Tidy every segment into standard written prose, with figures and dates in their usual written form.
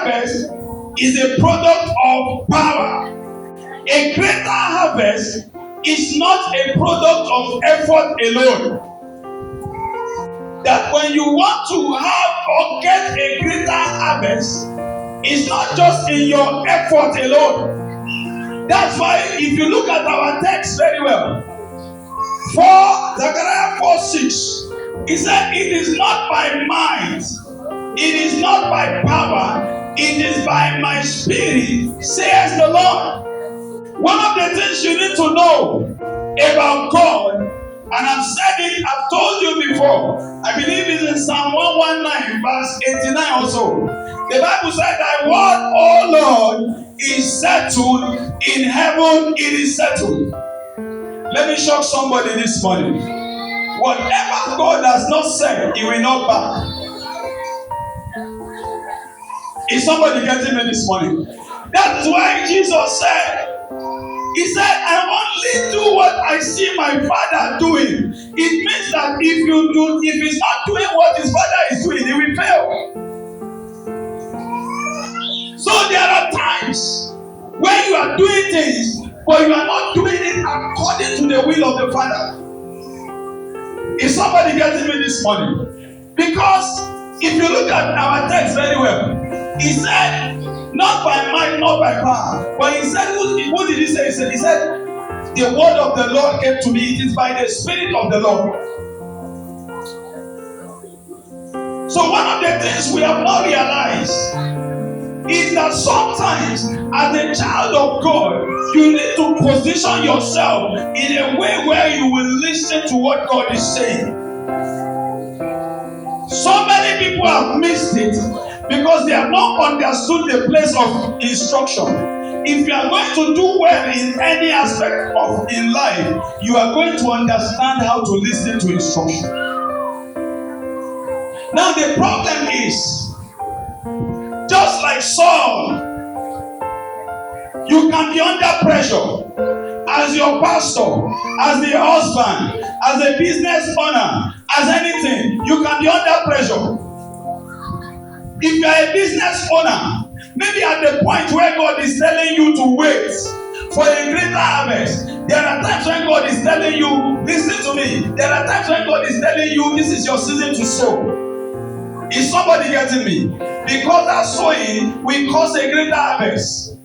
harvest is a product of power. A greater harvest is not a product of effort alone. That when you want to have or get a greater harvest, it's not just in your effort alone. That's why if you look at our text very well, Zechariah 4:6, he said, it is not by might, it is not by power, it is by my spirit, says the Lord. One of the things you need to know about God, and I've said it, I've told you before, I believe it's in Psalm 119, verse 89 or so. The Bible said, thy word, O Lord, is settled in heaven, it is settled. Let me shock somebody this morning. Whatever God has not said, he will not back. Is somebody getting me this morning? That's why Jesus said, he said, I only do what I see my Father doing. It means that if he's not doing what his Father is doing, he will fail. So there are times when you are doing things, but you are not doing it according to the will of the Father. Is somebody getting me this morning? Because if you look at our text very well, he said, not by might, not by power. But he said, what did he say? He said, the word of the Lord came to me. It is by the Spirit of the Lord. So one of the things we have not realized is that sometimes as a child of God, you need to position yourself in a way where you will listen to what God is saying. So many people have missed it because they have not understood the place of instruction. If you are going to do well in any aspect of in life, you are going to understand how to listen to instruction. Now the problem is, just like Saul, you can be under pressure as your pastor, as the husband, as a business owner, as anything. You can be under pressure. If you are a business owner, maybe at the point where God is telling you to wait for a greater harvest, there are times when God is telling you, listen to me. There are times when God is telling you, this is your season to sow. Is somebody getting me? Because that sowing will cause a greater harvest.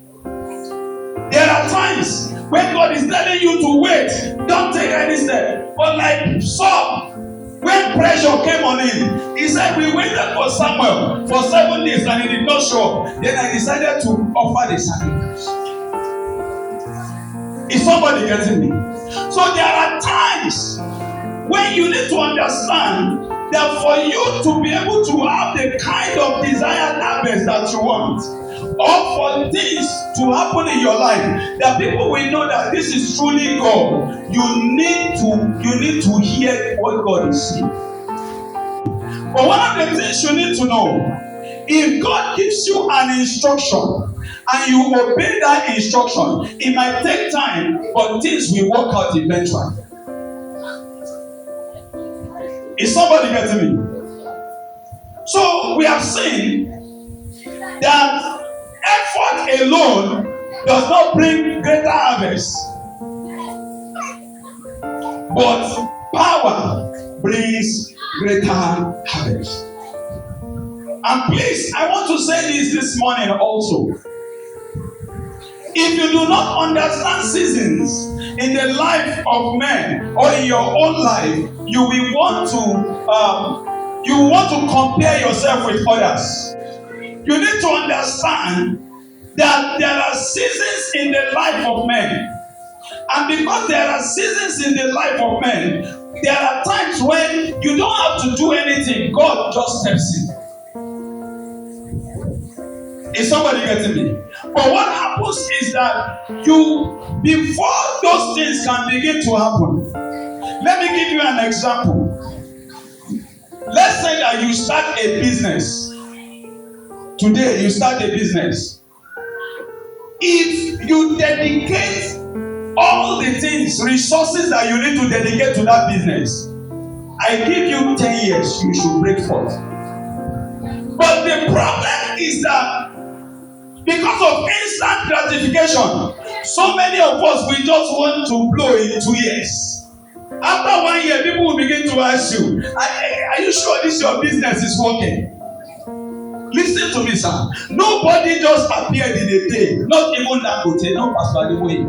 There are times when God is telling you to wait, don't take any step. But like Saul, when pressure came on him, he said, we waited for Samuel for 7 days and he did not show up. Then I decided to offer the sacrifice. Is somebody getting me? So there are times when you need to understand that for you to be able to have the kind of desired harvest that you want, or for things to happen in your life, that people will know that this is truly God, you need to hear what God is saying. But one of the things you need to know, if God gives you an instruction and you obey that instruction, it might take time, but things will work out eventually. Is somebody getting me? So we have seen that effort alone does not bring greater harvest, but power brings greater harvest. And please, I want to say this morning also. If you do not understand seasons in the life of men or in your own life, you will want to compare yourself with others. You need to understand that there are seasons in the life of men. And because there are seasons in the life of men, there are times when you don't have to do anything. God just steps in. Is somebody getting me? But what happens is that before those things can begin to happen, let me give you an example. Let's say that you start a business. Today, you start a business. If you dedicate all the things, resources that you need to dedicate to that business, I give you 10 years, you should break forth. But the problem is that Because of instant gratification, so many of us we just want to blow in 2 years. After 1 year, people will begin to ask you, are you sure this your business is working? Listen to me, sir. Nobody just appeared in a day, not even Dangote, no Pastor Adeboye.